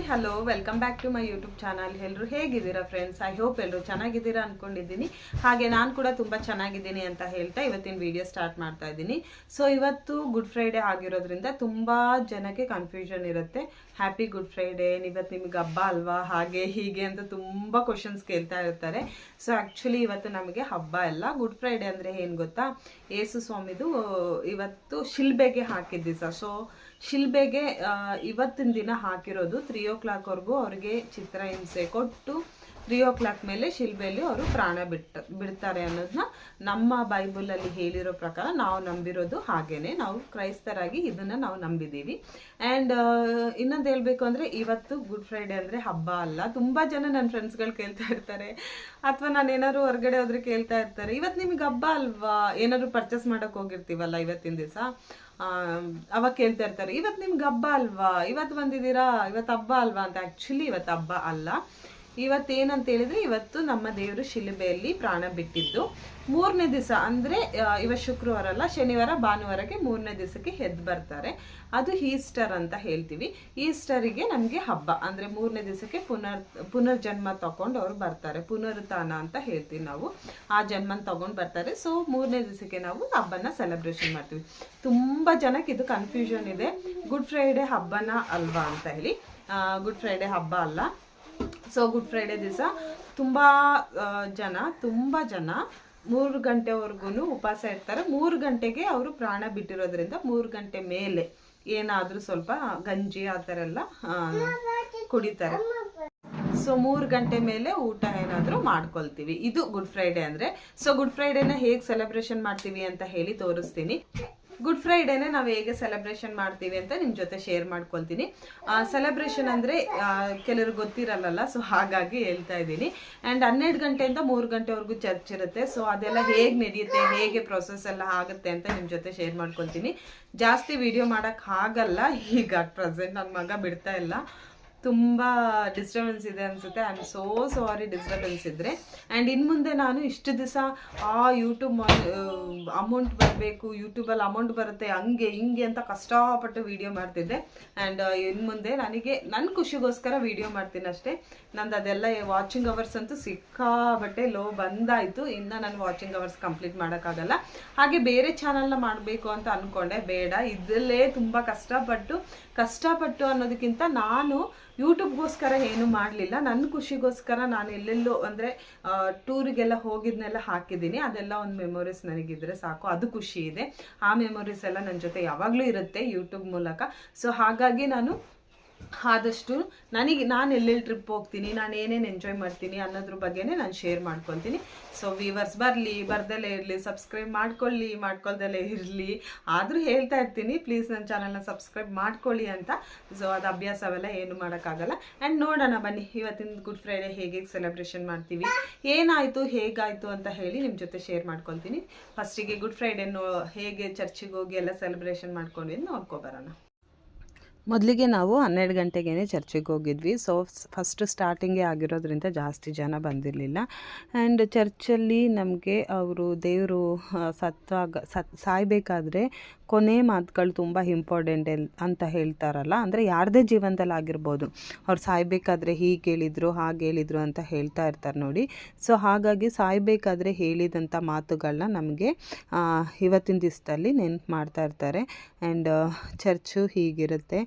Hello welcome back to my YouTube channel. ಎಲ್ಲರೂ ಹೇಗಿದ್ದೀರಾ friends? I hope ಎಲ್ಲರೂ ಚೆನ್ನಾಗಿದ್ದೀರಾ ಅಂದ್ಕೊಂಡಿದ್ದೀನಿ. ಹಾಗೆ ನಾನು ಕೂಡ ತುಂಬ ಚೆನ್ನಾಗಿದ್ದೀನಿ ಅಂತ ಹೇಳ್ತಾ ಇವತ್ತಿನ ವಿಡಿಯೋ ಸ್ಟಾರ್ಟ್ ಮಾಡ್ತಾ ಇದ್ದೀನಿ. ಸೊ ಇವತ್ತು ಗುಡ್ ಫ್ರೈಡೇ ಆಗಿರೋದ್ರಿಂದ ತುಂಬ ಜನಕ್ಕೆ ಕನ್ಫ್ಯೂಷನ್ ಇರುತ್ತೆ. ಹ್ಯಾಪಿ ಗುಡ್ ಫ್ರೈಡೇ, ಇವತ್ತು ನಿಮ್ಗೆ ಹಬ್ಬ ಅಲ್ವಾ, ಹಾಗೆ ಹೀಗೆ ಅಂತ ತುಂಬ ಕ್ವಶನ್ಸ್ ಕೇಳ್ತಾ ಇರ್ತಾರೆ. ಸೊ ಆ್ಯಕ್ಚುಲಿ ಇವತ್ತು ನಮಗೆ ಹಬ್ಬ ಅಲ್ಲ. ಗುಡ್ ಫ್ರೈಡೇ ಅಂದರೆ ಏನು ಗೊತ್ತಾ, ಯೇಸು ಸ್ವಾಮಿದು ಇವತ್ತು ಶಿಲ್ಬೆಗೆ ಹಾಕಿದ್ದ ದಿವಸ. ಸೊ ಶಿಲ್ಬೆಗೆ ಇವತ್ತಿನ ದಿನ ಹಾಕಿರೋದು 3 o'clockವರೆಗೂ ಅವ್ರಿಗೆ ಚಿತ್ರಹಿಂಸೆ ಕೊಟ್ಟು 3 o'clock ಮೇಲೆ ಶಿಲ್ಬೆಯಲ್ಲಿ ಅವರು ಪ್ರಾಣ ಬಿಡ್ತಾರೆ ಅನ್ನೋದನ್ನ ನಮ್ಮ ಬೈಬಲಲ್ಲಿ ಹೇಳಿರೋ ಪ್ರಕಾರ ನಾವು ನಂಬಿರೋದು. ಹಾಗೇನೆ ನಾವು ಕ್ರೈಸ್ತರಾಗಿ ಇದನ್ನ ನಾವು ನಂಬಿದ್ದೀವಿ. ಆ್ಯಂಡ್ ಇನ್ನೊಂದು ಹೇಳ್ಬೇಕು ಅಂದರೆ ಇವತ್ತು ಗುಡ್ ಫ್ರೈಡೇ ಅಂದರೆ ಹಬ್ಬ ಅಲ್ಲ. ತುಂಬ ಜನ ನನ್ನ ಫ್ರೆಂಡ್ಸ್ಗಳು ಕೇಳ್ತಾ ಇರ್ತಾರೆ, ಅಥವಾ ನಾನು ಏನಾದ್ರು ಹೊರಗಡೆ ಹೋದ್ರೆ ಕೇಳ್ತಾ ಇರ್ತಾರೆ, ಇವತ್ತು ನಿಮ್ಗೆ ಹಬ್ಬ ಅಲ್ವಾ, ಏನಾದ್ರು ಪರ್ಚೇಸ್ ಮಾಡೋಕೆ ಹೋಗಿರ್ತೀವಲ್ಲ ಇವತ್ತಿನ ದಿವಸ, ಅವಾಗ ಕೇಳ್ತಾ ಇರ್ತಾರೆ, ಇವತ್ತು ನಿಮ್ಗೆ ಹಬ್ಬ ಅಲ್ವಾ, ಇವತ್ತು ಬಂದಿದ್ದೀರಾ, ಇವತ್ತು ಹಬ್ಬ ಅಲ್ವಾ ಅಂತ. ಆ್ಯಕ್ಚುಲಿ ಇವತ್ತು ಹಬ್ಬ ಅಲ್ಲ. ಇವತ್ತೇನಂತ ಹೇಳಿದ್ರೆ, ಇವತ್ತು ನಮ್ಮ ದೇವರು ಶಿಲುಬೆಯಲ್ಲಿ ಪ್ರಾಣ ಬಿಟ್ಟಿದ್ದು 3ನೇ ದಿವಸ, ಅಂದರೆ ಇವತ್ತು ಶುಕ್ರವಾರ ಅಲ್ಲ, ಶನಿವಾರ ಭಾನುವಾರಕ್ಕೆ 3ನೇ ದಿವಸಕ್ಕೆ ಎದ್ದು ಬರ್ತಾರೆ. ಅದು ಈಸ್ಟರ್ ಅಂತ ಹೇಳ್ತೀವಿ. ಈಸ್ಟರಿಗೆ ನಮಗೆ ಹಬ್ಬ, ಅಂದರೆ 3ನೇ ದಿವಸಕ್ಕೆ ಪುನರ್ಜನ್ಮ ತಗೊಂಡು ಅವ್ರು ಬರ್ತಾರೆ. ಪುನರುತ್ಥಾನ ಅಂತ ಹೇಳ್ತೀವಿ ನಾವು. ಆ ಜನ್ಮನ ತಗೊಂಡು ಬರ್ತಾರೆ. ಸೊ 3ನೇ ದಿವಸಕ್ಕೆ ನಾವು ಹಬ್ಬನ ಸೆಲೆಬ್ರೇಷನ್ ಮಾಡ್ತೀವಿ. ತುಂಬ ಜನಕ್ಕೆ ಇದು ಕನ್ಫ್ಯೂಷನ್ ಇದೆ, ಗುಡ್ ಫ್ರೈಡೇ ಹಬ್ಬನ ಅಲ್ವಾ ಅಂತ ಹೇಳಿ. ಗುಡ್ ಫ್ರೈಡೇ ಹಬ್ಬ ಅಲ್ಲ. ಸೊ ಗುಡ್ ಫ್ರೈಡೇ ದಿವಸ ತುಂಬ ಜನ 3 ಗಂಟೆವರೆಗೂ ಉಪವಾಸ ಇರ್ತಾರೆ. 3 ಗಂಟೆಗೆ ಅವರು ಪ್ರಾಣ ಬಿಟ್ಟಿರೋದ್ರಿಂದ 3 ಗಂಟೆ ಮೇಲೆ ಏನಾದರೂ ಸ್ವಲ್ಪ ಗಂಜಿ ಆ ಥರ ಎಲ್ಲ ಕುಡಿತಾರೆ. ಸೊ 3 ಗಂಟೆ ಮೇಲೆ ಊಟ ಏನಾದರೂ ಮಾಡ್ಕೊಳ್ತೀವಿ. ಇದು ಗುಡ್ ಫ್ರೈಡೇ ಅಂದರೆ. ಸೊ ಗುಡ್ ಫ್ರೈಡೇನ ಹೇಗೆ ಸೆಲೆಬ್ರೇಷನ್ ಮಾಡ್ತೀವಿ ಅಂತ ಹೇಳಿ ತೋರಿಸ್ತೀನಿ. ಗುಡ್ ಫ್ರೈಡೇನೆ ನಾವು ಹೇಗೆ ಸೆಲೆಬ್ರೇಷನ್ ಮಾಡ್ತೀವಿ ಅಂತ ನಿಮ್ಮ ಜೊತೆ ಶೇರ್ ಮಾಡ್ಕೊಳ್ತೀನಿ. ಸೆಲೆಬ್ರೇಷನ್ ಅಂದರೆ ಕೆಲವ್ರಿಗೆ ಗೊತ್ತಿರಲ್ಲ, ಸೊ ಹಾಗಾಗಿ ಹೇಳ್ತಾ ಇದ್ದೀನಿ. ಆ್ಯಂಡ್ 12 ಗಂಟೆಯಿಂದ 3 ಗಂಟೆವರೆಗೂ ಚರ್ಚ್ ಇರುತ್ತೆ. ಸೊ ಅದೆಲ್ಲ ಹೇಗೆ ನಡೆಯುತ್ತೆ, ಹೇಗೆ ಪ್ರೊಸೆಸ್ ಎಲ್ಲ ಆಗುತ್ತೆ ಅಂತ ನಿಮ್ಮ ಜೊತೆ ಶೇರ್ ಮಾಡ್ಕೊಳ್ತೀನಿ. ಜಾಸ್ತಿ ವಿಡಿಯೋ ಮಾಡೋಕ್ಕಾಗಲ್ಲ ಈಗ, ಅಟ್ ಪ್ರೆಸೆಂಟ್ ನನ್ನ ಮಗ ಬಿಡ್ತಾ ಇಲ್ಲ, ತುಂಬ ಡಿಸ್ಟರ್ಬೆನ್ಸ್ ಇದೆ ಅನಿಸುತ್ತೆ. I am so sorry disturbance ಇದ್ದರೆ. ಆ್ಯಂಡ್ ಇನ್ನು ಮುಂದೆ ನಾನು ಇಷ್ಟು ದಿವಸ ಯೂಟ್ಯೂಬ್ ಅಮೌಂಟ್ ಬರಬೇಕು, ಯೂಟ್ಯೂಬಲ್ಲಿ ಅಮೌಂಟ್ ಬರುತ್ತೆ, ಹಂಗೆ ಹಿಂಗೆ ಅಂತ ಕಷ್ಟಪಟ್ಟು ವೀಡಿಯೋ ಮಾಡ್ತಿದ್ದೆ. ಆ್ಯಂಡ್ ಇನ್ನು ಮುಂದೆ ನನ್ನ ಖುಷಿಗೋಸ್ಕರ ವೀಡಿಯೋ ಮಾಡ್ತೀನಿ ಅಷ್ಟೇ. ನಂದು ಅದೆಲ್ಲ ವಾಚಿಂಗ್ ಅವರ್ಸ್ ಅಂತೂ ಸಿಕ್ಕಾಬಟ್ಟೆ ಲೋ ಬಂದಾಯಿತು. ಇನ್ನು ನಾನು ವಾಚಿಂಗ್ ಅವರ್ಸ್ ಕಂಪ್ಲೀಟ್ ಮಾಡೋಕ್ಕಾಗಲ್ಲ. ಹಾಗೆ ಬೇರೆ ಚಾನಲ್ನ ಮಾಡಬೇಕು ಅಂತ ಅಂದ್ಕೊಂಡೆ, ಬೇಡ, ಇದರಲ್ಲೇ ತುಂಬ ಕಷ್ಟಪಟ್ಟು ಅನ್ನೋದಕ್ಕಿಂತ ನಾನು ಯೂಟ್ಯೂಬ್ಗೋಸ್ಕರ ಏನೂ ಮಾಡಲಿಲ್ಲ. ನನ್ನ ಖುಷಿಗೋಸ್ಕರ ನಾನು ಎಲ್ಲೆಲ್ಲೋ ಅಂದರೆ ಟೂರಿಗೆಲ್ಲ ಹೋಗಿದ್ನೆಲ್ಲ ಹಾಕಿದ್ದೀನಿ. ಅದೆಲ್ಲ ಒಂದು ಮೆಮೊರೀಸ್ ನನಗಿದ್ರೆ ಸಾಕು, ಅದು ಖುಷಿ ಇದೆ. ಆ ಮೆಮೊರೀಸ್ ಎಲ್ಲ ನನ್ನ ಜೊತೆ ಯಾವಾಗಲೂ ಇರುತ್ತೆ ಯೂಟ್ಯೂಬ್ ಮೂಲಕ. ಸೊ ಹಾಗಾಗಿ ನಾನು ಆದಷ್ಟು ನಾನು ಎಲ್ಲೆಲ್ಲಿ ಟ್ರಿಪ್ ಹೋಗ್ತೀನಿ, ನಾನು ಏನೇನು ಎಂಜಾಯ್ ಮಾಡ್ತೀನಿ ಅನ್ನೋದ್ರ ಬಗ್ಗೆನೇ ನಾನು ಶೇರ್ ಮಾಡ್ಕೊಳ್ತೀನಿ. ಸೊ ವ್ಯೂವರ್ಸ್ ಬರಲಿ, ಬರ್ದಲ್ಲೇ ಇರಲಿ, ಸಬ್ಸ್ಕ್ರೈಬ್ ಮಾಡ್ಕೊಳ್ದಲ್ಲೇ ಇರಲಿ, ಆದರೂ ಹೇಳ್ತಾ ಇರ್ತೀನಿ, ಪ್ಲೀಸ್ ನನ್ನ ಚಾನಲ್ನ ಸಬ್ಸ್ಕ್ರೈಬ್ ಮಾಡ್ಕೊಳ್ಳಿ ಅಂತ. ಸೊ ಅದು ಅಭ್ಯಾಸವೆಲ್ಲ ಏನು ಮಾಡೋಕ್ಕಾಗಲ್ಲ. ಆ್ಯಂಡ್ ನೋಡೋಣ ಬನ್ನಿ, ಇವತ್ತಿನ ಗುಡ್ ಫ್ರೈಡೇ ಹೇಗೆ ಸೆಲೆಬ್ರೇಷನ್ ಮಾಡ್ತೀವಿ, ಏನಾಯಿತು ಹೇಗಾಯಿತು ಅಂತ ಹೇಳಿ ನಿಮ್ಮ ಜೊತೆ ಶೇರ್ ಮಾಡ್ಕೊಳ್ತೀನಿ. ಫಸ್ಟಿಗೆ ಗುಡ್ ಫ್ರೈಡೇನು ಹೇಗೆ ಚರ್ಚಿಗೆ ಹೋಗಿ ಎಲ್ಲ ಸೆಲೆಬ್ರೇಷನ್ ಮಾಡ್ಕೊಂಡ್ವಿ ನೋಡ್ಕೊಬರೋಣ. ಮೊದಲಿಗೆ ನಾವು 12 ಗಂಟೆಗೇ ಚರ್ಚಿಗೆ ಹೋಗಿದ್ವಿ. ಸೊ ಫಸ್ಟ್ ಸ್ಟಾರ್ಟಿಂಗೇ ಆಗಿರೋದ್ರಿಂದ ಜಾಸ್ತಿ ಜನ ಬಂದಿರಲಿಲ್ಲ. ಆ್ಯಂಡ್ ಚರ್ಚಲ್ಲಿ ನಮಗೆ ಅವರು ದೇವರು ಸಾಯಬೇಕಾದ್ರೆ ಕೊನೆ ಮಾತುಗಳು ತುಂಬ ಇಂಪಾರ್ಟೆಂಟ್ ಅಂತ ಹೇಳ್ತಾರಲ್ಲ, ಅಂದರೆ ಯಾರದೇ ಜೀವನದಲ್ಲಿ ಆಗಿರ್ಬೋದು, ಅವ್ರು ಸಾಯಬೇಕಾದ್ರೆ ಹೀಗೆ ಹೇಳಿದರು ಹಾಗೆ ಹೇಳಿದರು ಅಂತ ಹೇಳ್ತಾ ಇರ್ತಾರೆ ನೋಡಿ. ಸೊ ಹಾಗಾಗಿ ಸಾಯಬೇಕಾದ್ರೆ ಹೇಳಿದಂಥ ಮಾತುಗಳನ್ನ ನಮಗೆ ಇವತ್ತಿನ ದಿವಸದಲ್ಲಿ ನೆನಪು ಮಾಡ್ತಾ ಇರ್ತಾರೆ. ಆ್ಯಂಡ್ ಚರ್ಚು ಹೀಗಿರುತ್ತೆ,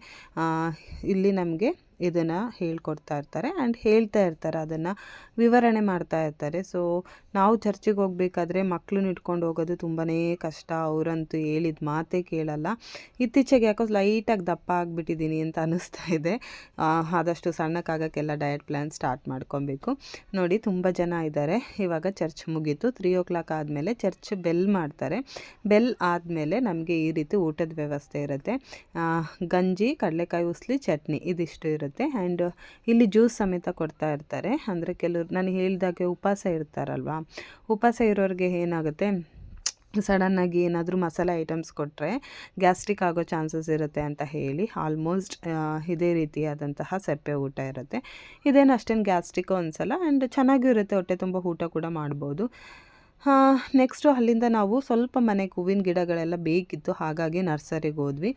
ಇಲ್ಲಿ ನಮಗೆ ಇದನ್ನು ಹೇಳ್ಕೊಡ್ತಾ ಇರ್ತಾರೆ ಆ್ಯಂಡ್ ಹೇಳ್ತಾ ಇರ್ತಾರೆ, ಅದನ್ನು ವಿವರಣೆ ಮಾಡ್ತಾ ಇರ್ತಾರೆ. ಸೊ ನಾವು ಚರ್ಚಿಗೆ ಹೋಗಬೇಕಾದ್ರೆ ಮಕ್ಕಳನ್ನ ಇಟ್ಕೊಂಡು ಹೋಗೋದು ತುಂಬಾ ಕಷ್ಟ. ಅವರಂತೂ ಹೇಳಿದ ಮಾತೇ ಕೇಳಲ್ಲ. ಇತ್ತೀಚೆಗೆ ಯಾಕೋ ಲೈಟಾಗಿ ದಪ್ಪ ಆಗಿಬಿಟ್ಟಿದ್ದೀನಿ ಅಂತ ಅನ್ನಿಸ್ತಾ ಇದೆ. ಆದಷ್ಟು ಸಣ್ಣಕ್ಕಾಗೋಕ್ಕೆಲ್ಲ ಡಯಟ್ ಪ್ಲ್ಯಾನ್ ಸ್ಟಾರ್ಟ್ ಮಾಡ್ಕೊಬೇಕು. ನೋಡಿ ತುಂಬ ಜನ ಇದ್ದಾರೆ. ಇವಾಗ ಚರ್ಚ್ ಮುಗೀತು. 3 o'clock ಆದಮೇಲೆ ಚರ್ಚ್ ಬೆಲ್ ಮಾಡ್ತಾರೆ. ಬೆಲ್ ಆದಮೇಲೆ ನಮಗೆ ಈ ರೀತಿ ಊಟದ ವ್ಯವಸ್ಥೆ ಇರುತ್ತೆ. ಗಂಜಿ, ಕಡಲೆಕಾಯಿ ಉಸ್ಲಿ, ಚಟ್ನಿ ಇದಿಷ್ಟು ಇರುತ್ತೆ. ಆ್ಯಂಡ್ ಇಲ್ಲಿ ಜ್ಯೂಸ್ ಸಮೇತ ಕೊಡ್ತಾ ಇರ್ತಾರೆ. ಅಂದರೆ ಕೆಲವ್ರು ನಾನು ಹೇಳಿದಾಗೆ ಉಪವಾಸ ಇರ್ತಾರಲ್ವ, ಉಪವಾಸ ಇರೋರಿಗೆ ಏನಾಗುತ್ತೆ, ಸಡನ್ನಾಗಿ ಏನಾದರೂ ಮಸಾಲೆ ಐಟಮ್ಸ್ ಕೊಟ್ಟರೆ ಗ್ಯಾಸ್ಟ್ರಿಕ್ ಆಗೋ ಚಾನ್ಸಸ್ ಇರುತ್ತೆ ಅಂತ ಹೇಳಿ ಆಲ್ಮೋಸ್ಟ್ ಇದೇ ರೀತಿಯಾದಂತಹ ಸಪ್ಪೆ ಊಟ ಇರುತ್ತೆ. ಇದೇನು ಅಷ್ಟೇನು ಗ್ಯಾಸ್ಟ್ರಿಕ್ ಅನಿಸಲ್ಲ. ಆ್ಯಂಡ್ ಚೆನ್ನಾಗೂ ಇರುತ್ತೆ, ಹೊಟ್ಟೆ ತುಂಬ ಊಟ ಕೂಡ ಮಾಡ್ಬೋದು. ನೆಕ್ಸ್ಟು ಅಲ್ಲಿಂದ ನಾವು ಸ್ವಲ್ಪ ಮನೆಗೆ ಹೂವಿನ ಗಿಡಗಳೆಲ್ಲ ಬೇಕಿತ್ತು, ಹಾಗಾಗಿ ನರ್ಸರಿಗೆ ಹೋದ್ವಿ.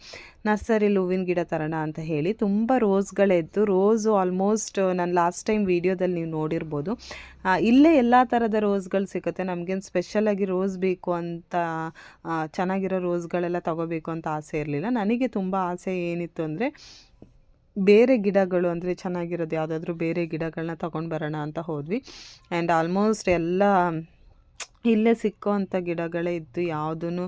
ನರ್ಸರಿಲಿ ಹೂವಿನ ಗಿಡ ತರೋಣ ಅಂತ ಹೇಳಿ ತುಂಬ ರೋಸ್ಗಳಿತ್ತು. ರೋಸು ಆಲ್ಮೋಸ್ಟ್ ನಾನು ಲಾಸ್ಟ್ ಟೈಮ್ ವೀಡಿಯೋದಲ್ಲಿ ನೀವು ನೋಡಿರ್ಬೋದು. ಇಲ್ಲೇ ಎಲ್ಲ ಥರದ ರೋಸ್ಗಳು ಸಿಗುತ್ತೆ. ನಮಗೇನು ಸ್ಪೆಷಲಾಗಿ ರೋಸ್ ಬೇಕು ಅಂತ ಚೆನ್ನಾಗಿರೋ ರೋಸ್ಗಳೆಲ್ಲ ತೊಗೋಬೇಕು ಅಂತ ಆಸೆ ಇರಲಿಲ್ಲ. ನನಗೆ ತುಂಬ ಆಸೆ ಏನಿತ್ತು ಅಂದರೆ ಬೇರೆ ಗಿಡಗಳು, ಅಂದರೆ ಚೆನ್ನಾಗಿರೋದು ಯಾವುದಾದ್ರೂ ಬೇರೆ ಗಿಡಗಳನ್ನ ತೊಗೊಂಡು ಬರೋಣ ಅಂತ ಹೋದ್ವಿ. ಆ್ಯಂಡ್ ಆಲ್ಮೋಸ್ಟ್ ಎಲ್ಲ ಇಲ್ಲೇ ಸಿಕ್ಕೋ ಗಿಡಗಳೇ ಇತ್ತು. ಯಾವುದೂ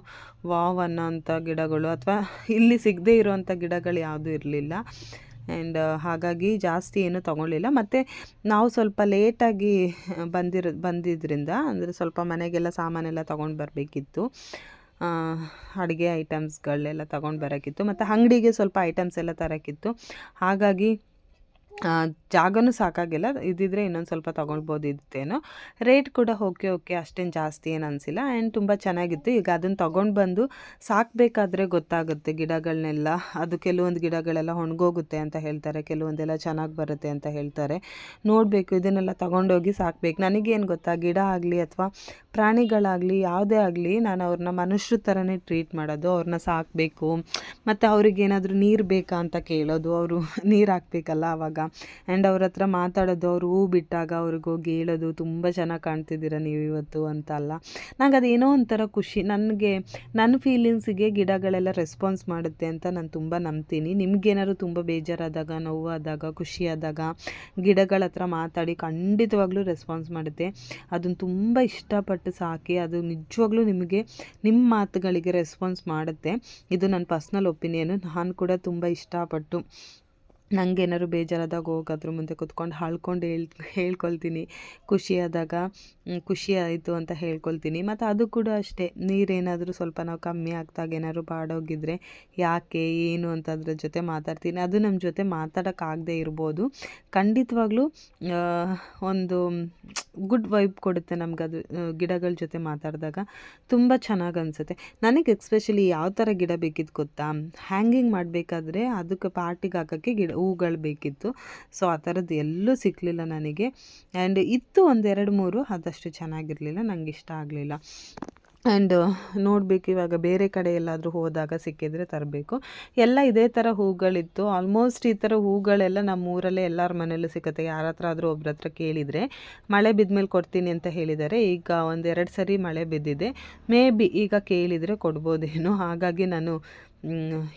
ವಾವ್ ಅನ್ನೋಂಥ ಗಿಡಗಳು ಅಥವಾ ಇಲ್ಲಿ ಸಿಗದೇ ಇರೋವಂಥ ಗಿಡಗಳು ಯಾವುದೂ ಇರಲಿಲ್ಲ. ಆ್ಯಂಡ್ ಹಾಗಾಗಿ ಜಾಸ್ತಿ ಏನೂ ತೊಗೊಳ್ಳಿಲ್ಲ. ಮತ್ತು ನಾವು ಸ್ವಲ್ಪ ಲೇಟಾಗಿ ಬಂದಿದ್ದರಿಂದ ಅಂದರೆ ಸ್ವಲ್ಪ ಮನೆಗೆಲ್ಲ ಸಾಮಾನೆಲ್ಲ ತೊಗೊಂಡು ಬರಬೇಕಿತ್ತು, ಅಡುಗೆ ಐಟಮ್ಸ್ಗಳೆಲ್ಲ ತೊಗೊಂಡು ಬರೋಕ್ಕಿತ್ತು. ಮತ್ತು ಅಂಗಡಿಗೆ ಸ್ವಲ್ಪ ಐಟಮ್ಸ್ ಎಲ್ಲ ತರೋಕ್ಕಿತ್ತು. ಹಾಗಾಗಿ ಜಾಗನೂ ಸಾಕಾಗಿಲ್ಲ. ಇದ್ದಿದ್ರೆ ಇನ್ನೊಂದು ಸ್ವಲ್ಪ ತೊಗೊಳ್ಬೋದಿತ್ತೇನೋ. ರೇಟ್ ಕೂಡ ಓಕೆ ಅಷ್ಟೇನು ಜಾಸ್ತಿ ಏನು ಅನಿಸಿಲ್ಲ. ಆ್ಯಂಡ್ ತುಂಬ ಚೆನ್ನಾಗಿತ್ತು. ಈಗ ಅದನ್ನು ತೊಗೊಂಡು ಬಂದು ಸಾಕಬೇಕಾದ್ರೆ ಗೊತ್ತಾಗುತ್ತೆ ಗಿಡಗಳನ್ನೆಲ್ಲ. ಅದು ಕೆಲವೊಂದು ಗಿಡಗಳೆಲ್ಲ ಒಣಗೋಗುತ್ತೆ ಅಂತ ಹೇಳ್ತಾರೆ, ಕೆಲವೊಂದೆಲ್ಲ ಚೆನ್ನಾಗಿ ಬರುತ್ತೆ ಅಂತ ಹೇಳ್ತಾರೆ. ನೋಡಬೇಕು, ಇದನ್ನೆಲ್ಲ ತೊಗೊಂಡೋಗಿ ಸಾಕಬೇಕು. ನನಗೇನು ಗೊತ್ತಾ, ಗಿಡ ಆಗಲಿ ಅಥವಾ ಪ್ರಾಣಿಗಳಾಗಲಿ ಯಾವುದೇ ಆಗಲಿ, ನಾನು ಅವ್ರನ್ನ ಮನುಷ್ಯರ ಥರನೇ ಟ್ರೀಟ್ ಮಾಡೋದು. ಅವ್ರನ್ನ ಸಾಕಬೇಕು, ಮತ್ತು ಅವ್ರಿಗೇನಾದರೂ ನೀರು ಬೇಕಾ ಅಂತ ಕೇಳೋದು, ಅವರು ನೀರು ಹಾಕ್ಬೇಕಲ್ಲ ಆವಾಗ. ಆ್ಯಂಡ್ ಅವ್ರ ಹತ್ರ ಮಾತಾಡೋದು, ಅವರು ಹೂ ಬಿಟ್ಟಾಗ ಅವ್ರಿಗೋಗಿ ಹೇಳೋದು, ತುಂಬ ಚೆನ್ನಾಗಿ ಕಾಣ್ತಿದ್ದೀರ ನೀವು ಇವತ್ತು ಅಂತ ಅಲ್ಲ. ನಂಗೆ ಅದೇನೋ ಒಂಥರ ಖುಷಿ. ನನಗೆ ನನ್ನ ಫೀಲಿಂಗ್ಸಿಗೆ ಗಿಡಗಳೆಲ್ಲ ರೆಸ್ಪಾನ್ಸ್ ಮಾಡುತ್ತೆ ಅಂತ ನಾನು ತುಂಬ ನಂಬ್ತೀನಿ. ನಿಮಗೇನಾದ್ರು ತುಂಬ ಬೇಜಾರಾದಾಗ, ನೋವಾದಾಗ, ಖುಷಿಯಾದಾಗ ಗಿಡಗಳ ಹತ್ರ ಮಾತಾಡಿ, ಖಂಡಿತವಾಗ್ಲೂ ರೆಸ್ಪಾನ್ಸ್ ಮಾಡುತ್ತೆ. ಅದನ್ನು ತುಂಬ ಇಷ್ಟಪಟ್ಟು ಸಾಕಿ, ಅದು ನಿಜವಾಗ್ಲೂ ನಿಮಗೆ ನಿಮ್ಮ ಮಾತುಗಳಿಗೆ ರೆಸ್ಪಾನ್ಸ್ ಮಾಡುತ್ತೆ. ಇದು ನನ್ನ ಪರ್ಸ್ನಲ್ ಒಪಿನಿಯನು. ನಾನು ಕೂಡ ತುಂಬ ಇಷ್ಟಪಟ್ಟು ನನಗೇನಾದ್ರು ಬೇಜಾರಾದಾಗ ಹೋಗಿ ಅದ್ರ ಮುಂದೆ ಕೂತ್ಕೊಂಡು ಅಳ್ಕೊಂಡು ಹೇಳ್ಕೊಳ್ತೀನಿ. ಖುಷಿಯಾದಾಗ ಖುಷಿ ಆಯಿತು ಅಂತ ಹೇಳ್ಕೊಳ್ತೀನಿ. ಮತ್ತು ಅದು ಕೂಡ ಅಷ್ಟೇ, ನೀರೇನಾದರೂ ಸ್ವಲ್ಪ ನಾವು ಕಮ್ಮಿ ಆಗ್ದಾಗ ಏನಾದ್ರು ಬಾಡೋಗಿದ್ರೆ ಯಾಕೆ ಏನು ಅಂತ ಅದ್ರ ಜೊತೆ ಮಾತಾಡ್ತೀನಿ. ಅದು ನಮ್ಮ ಜೊತೆ ಮಾತಾಡೋಕ್ಕಾಗದೇ ಇರ್ಬೋದು, ಖಂಡಿತವಾಗ್ಲೂ ಒಂದು ಗುಡ್ ವೈಬ್ ಕೊಡುತ್ತೆ ನಮಗದು. ಗಿಡಗಳ ಜೊತೆ ಮಾತಾಡಿದಾಗ ತುಂಬ ಚೆನ್ನಾಗಿ ಅನಿಸುತ್ತೆ. ನನಗೆ ಎಕ್ಸ್ಪೆಷಲಿ ಯಾವ ಥರ ಗಿಡ ಬೇಕಿತ್ತು ಗೊತ್ತಾ, ಹ್ಯಾಂಗಿಂಗ್ ಮಾಡಬೇಕಾದ್ರೆ ಅದಕ್ಕೆ ಪಾರ್ಟಿಗೆ ಹಾಕೋಕ್ಕೆ ಹೂಗಳು ಬೇಕಿತ್ತು. ಸೊ ಆ ಥರದ್ದು ಎಲ್ಲೂ ಸಿಕ್ಕಲಿಲ್ಲ ನನಗೆ. ಆ್ಯಂಡ್ ಇತ್ತು ಒಂದು 2-3, ಅದಷ್ಟು ಚೆನ್ನಾಗಿರಲಿಲ್ಲ, ನನಗೆ ಇಷ್ಟ ಆಗಲಿಲ್ಲ. ಆ್ಯಂಡ್ ನೋಡಬೇಕು, ಇವಾಗ ಬೇರೆ ಕಡೆ ಎಲ್ಲಾದರೂ ಹೋದಾಗ ಸಿಕ್ಕಿದರೆ ತರಬೇಕು. ಎಲ್ಲ ಇದೇ ಥರ ಹೂಗಳಿತ್ತು. ಆಲ್ಮೋಸ್ಟ್ ಈ ಥರ ಹೂಗಳೆಲ್ಲ ನಮ್ಮ ಊರಲ್ಲೇ ಎಲ್ಲರ ಮನೆಯಲ್ಲೂ ಸಿಗುತ್ತೆ. ಯಾರ ಹತ್ರ ಆದರೂ ಒಬ್ರ ಹತ್ರ ಕೇಳಿದರೆ ಮಳೆ ಬಿದ್ದ ಮೇಲೆ ಕೊಡ್ತೀನಿ ಅಂತ ಹೇಳಿದ್ದಾರೆ. ಈಗ 1-2 ಸರಿ ಮಳೆ ಬಿದ್ದಿದೆ. ಮೇ ಬಿ ಈಗ ಕೇಳಿದರೆ ಕೊಡ್ಬೋದೇನೋ. ಹಾಗಾಗಿ ನಾನು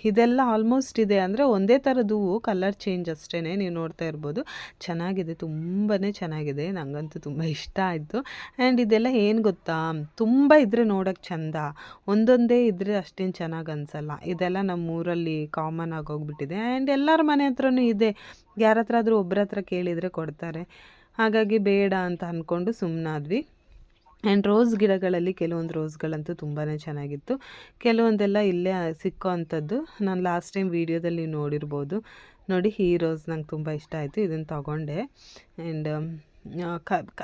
ಇದೆಲ್ಲ ಆಲ್ಮೋಸ್ಟ್ ಇದೆ, ಅಂದರೆ ಒಂದೇ ಥರದ್ದು ಹೂವು, ಕಲರ್ ಚೇಂಜ್ ಅಷ್ಟೇ. ನೀವು ನೋಡ್ತಾ ಇರ್ಬೋದು, ಚೆನ್ನಾಗಿದೆ, ತುಂಬಾ ಚೆನ್ನಾಗಿದೆ. ನನಗಂತೂ ತುಂಬ ಇಷ್ಟ ಆಯಿತು. ಆ್ಯಂಡ್ ಇದೆಲ್ಲ ಏನು ಗೊತ್ತಾ, ತುಂಬ ಇದ್ದರೆ ನೋಡೋಕ್ಕೆ ಚೆಂದ, ಒಂದೊಂದೇ ಇದ್ದರೆ ಅಷ್ಟೇನು ಚೆನ್ನಾಗಿ ಅನಿಸಲ್ಲ. ಇದೆಲ್ಲ ನಮ್ಮ ಊರಲ್ಲಿ ಕಾಮನ್ ಆಗೋಗ್ಬಿಟ್ಟಿದೆ. ಆ್ಯಂಡ್ ಎಲ್ಲರ ಮನೆ ಹತ್ರನೂ ಇದೆ. ಯಾರ ಹತ್ರ ಆದರೂ ಒಬ್ಬರ ಹತ್ರ ಕೇಳಿದರೆ ಕೊಡ್ತಾರೆ. ಹಾಗಾಗಿ ಬೇಡ ಅಂತ ಅಂದ್ಕೊಂಡು ಸುಮ್ಮನಾದ್ವಿ. ಆ್ಯಂಡ್ ರೋಸ್ ಗಿಡಗಳಲ್ಲಿ ಕೆಲವೊಂದು ರೋಸ್ಗಳಂತೂ ತುಂಬಾ ಚೆನ್ನಾಗಿತ್ತು. ಕೆಲವೊಂದೆಲ್ಲ ಇಲ್ಲೇ ಸಿಕ್ಕೋ ಅಂಥದ್ದು. ನಾನು ಲಾಸ್ಟ್ ಟೈಮ್ ವೀಡಿಯೋದಲ್ಲಿ ನೀವು ನೋಡಿರ್ಬೋದು. ನೋಡಿ, ಈ ರೋಸ್ ನಂಗೆ ತುಂಬ ಇಷ್ಟ ಆಯಿತು, ಇದನ್ನು ತೊಗೊಂಡೆ. ಆ್ಯಂಡ್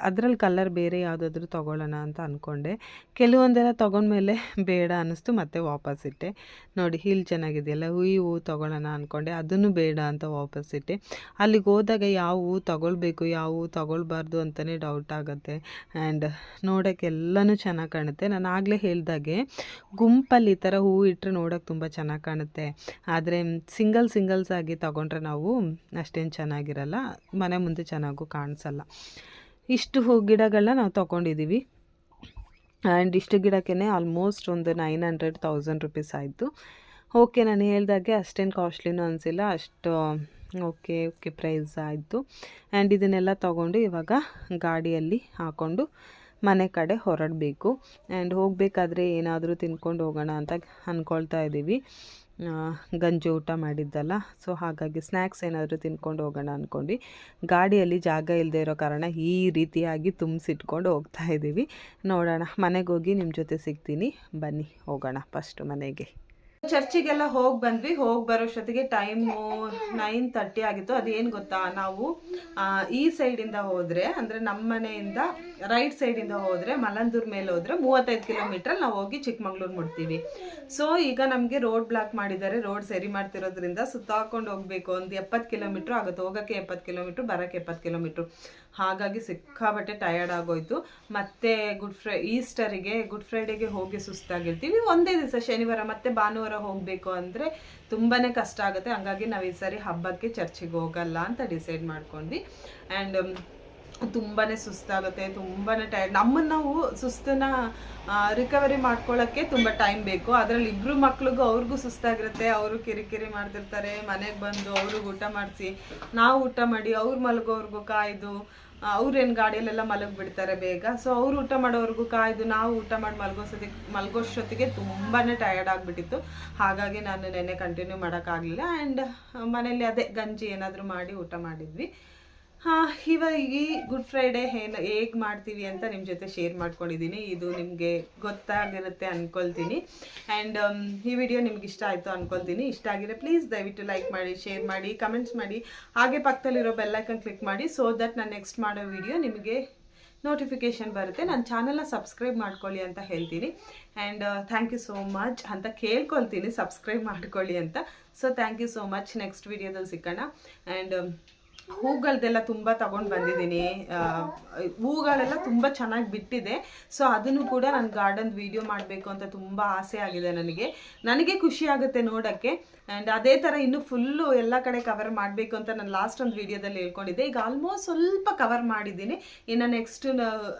ಅದರಲ್ಲಿ ಕಲರ್ ಬೇರೆ ಯಾವುದಾದ್ರೂ ತೊಗೊಳ್ಳೋಣ ಅಂತ ಅಂದ್ಕೊಂಡೆ. ಕೆಲವೊಂದೆಲ್ಲ ತೊಗೊಂಡ್ಮೇಲೆ ಬೇಡ ಅನ್ನಿಸ್ತು, ಮತ್ತೆ ವಾಪಸ್ ಇಟ್ಟೆ. ನೋಡಿ, ಇಲ್ಲಿ ಚೆನ್ನಾಗಿದೆಯಲ್ಲ, ಹೂವು ತೊಗೊಳ್ಳೋಣ ಅಂದ್ಕೊಂಡೆ, ಅದನ್ನು ಬೇಡ ಅಂತ ವಾಪಸ್ ಇಟ್ಟೆ. ಅಲ್ಲಿಗೆ ಹೋದಾಗ ಯಾವ ಹೂವು ತೊಗೊಳ್ಬೇಕು, ಯಾವ ಹೂವು ತೊಗೊಳ್ಬಾರ್ದು ಅಂತಲೇ ಡೌಟ್ ಆಗುತ್ತೆ. ಆ್ಯಂಡ್ ನೋಡೋಕ್ಕೆ ಎಲ್ಲನೂ ಚೆನ್ನಾಗಿ ಕಾಣುತ್ತೆ. ನಾನು ಆಗಲೇ ಹೇಳ್ದಾಗೆ, ಗುಂಪಲ್ಲಿ ಈ ಥರ ಹೂವು ಇಟ್ಟರೆ ನೋಡೋಕ್ಕೆ ತುಂಬ ಚೆನ್ನಾಗಿ ಕಾಣುತ್ತೆ. ಆದರೆ ಸಿಂಗಲ್ಸ್ ಆಗಿ ತೊಗೊಂಡ್ರೆ ನಾವು ಅಷ್ಟೇನು ಚೆನ್ನಾಗಿರಲ್ಲ, ಮನೆ ಮುಂದೆ ಚೆನ್ನಾಗೂ ಕಾಣಿಸಲ್ಲ. ಇಷ್ಟು ಗಿಡಗಳನ್ನ ನಾವು ತೊಗೊಂಡಿದ್ದೀವಿ. ಆ್ಯಂಡ್ ಇಷ್ಟು ಗಿಡಕ್ಕೆ ಆಲ್ಮೋಸ್ಟ್ ಒಂದು 900-1000 ರುಪೀಸ್ ಆಯಿತು. ಓಕೆ, ನಾನು ಹೇಳ್ದಾಗೆ ಅಷ್ಟೇನು ಕಾಸ್ಟ್ಲಿನೂ ಅನಿಸಿಲ್ಲ, ಅಷ್ಟು ಓಕೆ ಪ್ರೈಸ್ ಆಯಿತು. ಆ್ಯಂಡ್ ಇದನ್ನೆಲ್ಲ ತೊಗೊಂಡು ಇವಾಗ ಗಾಡಿಯಲ್ಲಿ ಹಾಕ್ಕೊಂಡು ಮನೆ ಕಡೆ ಹೊರಡಬೇಕು. ಆ್ಯಂಡ್ ಹೋಗಬೇಕಾದ್ರೆ ಏನಾದರೂ ತಿನ್ಕೊಂಡು ಹೋಗೋಣ ಅಂತ ಅಂದ್ಕೊಳ್ತಾ ಇದ್ದೀವಿ. ಗಂಜಿ ಊಟ ಮಾಡಿದ್ದಲ್ಲ, ಸೊ ಹಾಗಾಗಿ ಸ್ನ್ಯಾಕ್ಸ್ ಏನಾದರೂ ತಿನ್ಕೊಂಡು ಹೋಗೋಣ ಅಂದ್ಕೊಂಡು ಗಾಡಿಯಲ್ಲಿ ಜಾಗ ಇಲ್ಲದೆ ಇರೋ ಕಾರಣ ಈ ರೀತಿಯಾಗಿ ತುಂಬಿಸಿಟ್ಕೊಂಡು ಹೋಗ್ತಾ ಇದ್ದೀವಿ. ನೋಡೋಣ, ಮನೆಗೆ ಹೋಗಿ ನಿಮ್ಮ ಜೊತೆ ಸಿಗ್ತೀನಿ, ಬನ್ನಿ ಹೋಗೋಣ ಫಸ್ಟು ಮನೆಗೆ. ಚರ್ಚಿಗೆಲ್ಲ ಹೋಗಿ ಬಂದ್ವಿ. ಹೋಗಿ ಬರೋಷ್ಟೊತ್ತಿಗೆ ಟೈಮು 9:30 ಆಗಿತ್ತು. ಅದೇನು ಗೊತ್ತಾ, ನಾವು ಈ ಸೈಡಿಂದ ಹೋದರೆ ಅಂದರೆ ನಮ್ಮ ಮನೆಯಿಂದ ರೈಟ್ ಸೈಡಿಂದ ಹೋದರೆ ಮಲಂದೂರ್ ಮೇಲೆ ಹೋದರೆ 35 ಕಿಲೋಮೀಟ್ರಲ್ಲಿ ನಾವು ಹೋಗಿ ಚಿಕ್ಕಮಂಗ್ಳೂರು ಮುಟ್ತೀವಿ. ಸೊ ಈಗ ನಮಗೆ ರೋಡ್ ಬ್ಲಾಕ್ ಮಾಡಿದ್ದಾರೆ, ರೋಡ್ ಸರಿ ಮಾಡ್ತಿರೋದ್ರಿಂದ ಸುತ್ತಾಕೊಂಡು ಹೋಗಬೇಕು. ಒಂದು 70 ಕಿಲೋಮೀಟ್ರ್ ಆಗುತ್ತೆ, ಹೋಗೋಕ್ಕೆ 70 ಕಿಲೋಮೀಟ್ರ್, ಬರೋಕ್ಕೆ 70 ಕಿಲೋಮೀಟ್ರ್. ಹಾಗಾಗಿ ಸಿಕ್ಕಾಬಟ್ಟೆ ಟಯರ್ಡ್ ಆಗೋಯ್ತು. ಮತ್ತೆ ಗುಡ್ ಫ್ರೈಡೆಗೆ ಹೋಗಿ ಸುಸ್ತಾಗಿರ್ತೀವಿ. ಒಂದೇ ದಿವಸ ಶನಿವಾರ ಮತ್ತೆ ಭಾನುವಾರ ಹೋಗಬೇಕು ಅಂದರೆ ತುಂಬಾ ಕಷ್ಟ ಆಗುತ್ತೆ. ಹಂಗಾಗಿ ನಾವು ಈ ಸಾರಿ ಹಬ್ಬಕ್ಕೆ ಚರ್ಚಿಗೆ ಹೋಗಲ್ಲ ಅಂತ ಡಿಸೈಡ್ ಮಾಡ್ಕೊಂಡ್ವಿ. ಆ್ಯಂಡ್ ತುಂಬಾ ಸುಸ್ತಾಗುತ್ತೆ, ತುಂಬಾ ಟೈರ್ಡ್. ನಮ್ಮನ್ನು ನಾವು ಸುಸ್ತನ್ನ ರಿಕವರಿ ಮಾಡ್ಕೊಳ್ಳೋಕ್ಕೆ ತುಂಬ ಟೈಮ್ ಬೇಕು. ಅದರಲ್ಲಿ ಇಬ್ಬರು ಮಕ್ಳಿಗೂ ಅವ್ರಿಗೂ ಸುಸ್ತಾಗಿರುತ್ತೆ, ಅವರು ಕಿರಿಕಿರಿ ಮಾಡ್ತಿರ್ತಾರೆ. ಮನೆಗೆ ಬಂದು ಅವ್ರಿಗೆ ಊಟ ಮಾಡಿಸಿ, ನಾವು ಊಟ ಮಾಡಿ ಅವ್ರು ಮಲಗೋವ್ರಿಗೂ ಕಾಯ್ದು, ಅವ್ರೇನು ಗಾಡಿಯಲ್ಲೆಲ್ಲ ಮಲಗಿಬಿಡ್ತಾರೆ ಬೇಗ. ಸೊ ಅವ್ರು ಊಟ ಮಾಡೋವ್ರಿಗೂ ಕಾಯ್ದು, ನಾವು ಊಟ ಮಾಡಿ ಮಲಗೋಷ್ಟೊತ್ತಿಗೆ ತುಂಬಾ ಟಯರ್ಡ್ ಆಗಿಬಿಟ್ಟಿತ್ತು. ಹಾಗಾಗಿ ನಾನು ನೆನ್ನೆ ಕಂಟಿನ್ಯೂ ಮಾಡೋಕ್ಕಾಗಲಿಲ್ಲ. ಆ್ಯಂಡ್ ಮನೇಲಿ ಅದೇ ಗಂಜಿ ಏನಾದರೂ ಮಾಡಿ ಊಟ ಮಾಡಿದ್ವಿ. ಇವಾಗ ಈ ಗುಡ್ ಫ್ರೈಡೇ ಹೇಗೆ ಮಾಡ್ತೀವಿ ಅಂತ ನಿಮ್ಮ ಜೊತೆ ಶೇರ್ ಮಾಡ್ಕೊಂಡಿದ್ದೀನಿ. ಇದು ನಿಮಗೆ ಗೊತ್ತಾಗಿರುತ್ತೆ ಅಂದ್ಕೊಳ್ತೀನಿ. ಆ್ಯಂಡ್ ಈ ವಿಡಿಯೋ ನಿಮ್ಗೆ ಇಷ್ಟ ಆಯಿತು ಅಂದ್ಕೊಳ್ತೀನಿ. ಇಷ್ಟ ಆಗಿದ್ರೆ ಪ್ಲೀಸ್ ದಯವಿಟ್ಟು ಲೈಕ್ ಮಾಡಿ, ಶೇರ್ ಮಾಡಿ, ಕಮೆಂಟ್ಸ್ ಮಾಡಿ. ಹಾಗೆ ಪಕ್ಕದಲ್ಲಿರೋ ಬೆಲ್ಲೈಕನ್ ಕ್ಲಿಕ್ ಮಾಡಿ, ಸೊ ದಟ್ ನಾನು ನೆಕ್ಸ್ಟ್ ಮಾಡೋ ವಿಡಿಯೋ ನಿಮಗೆ ನೋಟಿಫಿಕೇಷನ್ ಬರುತ್ತೆ. ನನ್ನ ಚಾನಲ್ನ ಸಬ್ಸ್ಕ್ರೈಬ್ ಮಾಡ್ಕೊಳ್ಳಿ ಅಂತ ಹೇಳ್ತೀನಿ. And thank you so much ಅಂತ ಕೇಳ್ಕೊಳ್ತೀನಿ, ಸಬ್ಸ್ಕ್ರೈಬ್ ಮಾಡ್ಕೊಳ್ಳಿ ಅಂತ. So thank you so much. Next ವಿಡಿಯೋದಲ್ಲಿ ಸಿಕ್ಕೋಣ. ಆ್ಯಂಡ್ ಹೂಗಳದೆಲ್ಲ ತುಂಬ ತಗೊಂಡು ಬಂದಿದ್ದೀನಿ. ಹೂಗಳೆಲ್ಲ ತುಂಬ ಚೆನ್ನಾಗಿ ಬಿಟ್ಟಿದೆ. ಸೊ ಅದನ್ನು ಕೂಡ ನಾನು ಗಾರ್ಡನ್ ವಿಡಿಯೋ ಮಾಡಬೇಕು ಅಂತ ತುಂಬ ಆಸೆ ಆಗಿದೆ ನನಗೆ ಖುಷಿ ಆಗುತ್ತೆ ನೋಡೋಕ್ಕೆ. ಆ್ಯಂಡ್ ಅದೇ ಥರ ಇನ್ನೂ ಫುಲ್ಲು ಎಲ್ಲ ಕಡೆ ಕವರ್ ಮಾಡಬೇಕು ಅಂತ ನಾನು ಲಾಸ್ಟ್ ಒಂದು ವಿಡಿಯೋದಲ್ಲಿ ಹೇಳ್ಕೊಂಡಿದ್ದೆ. ಈಗ ಆಲ್ಮೋಸ್ಟ್ ಸ್ವಲ್ಪ ಕವರ್ ಮಾಡಿದ್ದೀನಿ. ಇನ್ನು ನೆಕ್ಸ್ಟ್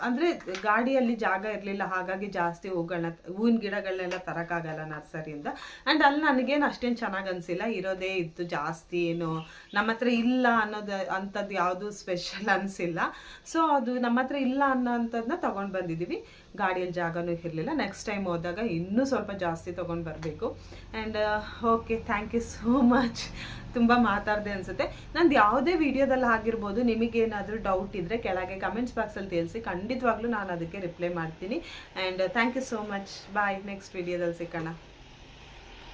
ಅಂದರೆ ಗಾಡಿಯಲ್ಲಿ ಜಾಗ ಇರಲಿಲ್ಲ, ಹಾಗಾಗಿ ಜಾಸ್ತಿ ಹೂವಿನ ಗಿಡಗಳನ್ನೆಲ್ಲ ತರೋಕ್ಕಾಗಲ್ಲ ನರ್ಸರಿಯಿಂದ. ಆ್ಯಂಡ್ ಅಲ್ಲಿ ನನಗೇನು ಅಷ್ಟೇನು ಚೆನ್ನಾಗಿ ಅನಿಸಿಲ್ಲ, ಇರೋದೇ ಇತ್ತು ಜಾಸ್ತಿ. ಏನು ನಮ್ಮ ಹತ್ರ ಇಲ್ಲ ಅಂಥದ್ದು ಯಾವುದು ಸ್ಪೆಷಲ್ ಅನಿಸಿಲ್ಲ. ಸೊ ಅದು ನಮ್ಮ ಹತ್ರ ಇಲ್ಲ ಅನ್ನೋಂಥದ್ದನ್ನ ತೊಗೊಂಡು ಬಂದಿದ್ದೀವಿ. ಗಾಡಿಯಲ್ಲಿ ಜಾಗನೂ ಇರಲಿಲ್ಲ. ನೆಕ್ಸ್ಟ್ ಟೈಮ್ ಹೋದಾಗ ಇನ್ನೂ ಸ್ವಲ್ಪ ಜಾಸ್ತಿ ತೊಗೊಂಡು ಬರಬೇಕು. And okay, thank you so much. ತುಂಬ ಮಾತಾಡಿದೆ ಅನಿಸುತ್ತೆ. ನಂದು ಯಾವುದೇ ವಿಡಿಯೋದಲ್ಲಿ ಆಗಿರ್ಬೋದು, ನಿಮಗೇನಾದರೂ ಡೌಟ್ ಇದ್ದರೆ ಕೆಳಗೆ ಕಮೆಂಟ್ಸ್ ಬಾಕ್ಸಲ್ಲಿ ತಿಳಿಸಿ, ಖಂಡಿತವಾಗ್ಲೂ ನಾನು ಅದಕ್ಕೆ ರಿಪ್ಲೈ ಮಾಡ್ತೀನಿ. And thank you so much. Bye. Next ವಿಡಿಯೋದಲ್ಲಿ ಸಿಗೋಣ.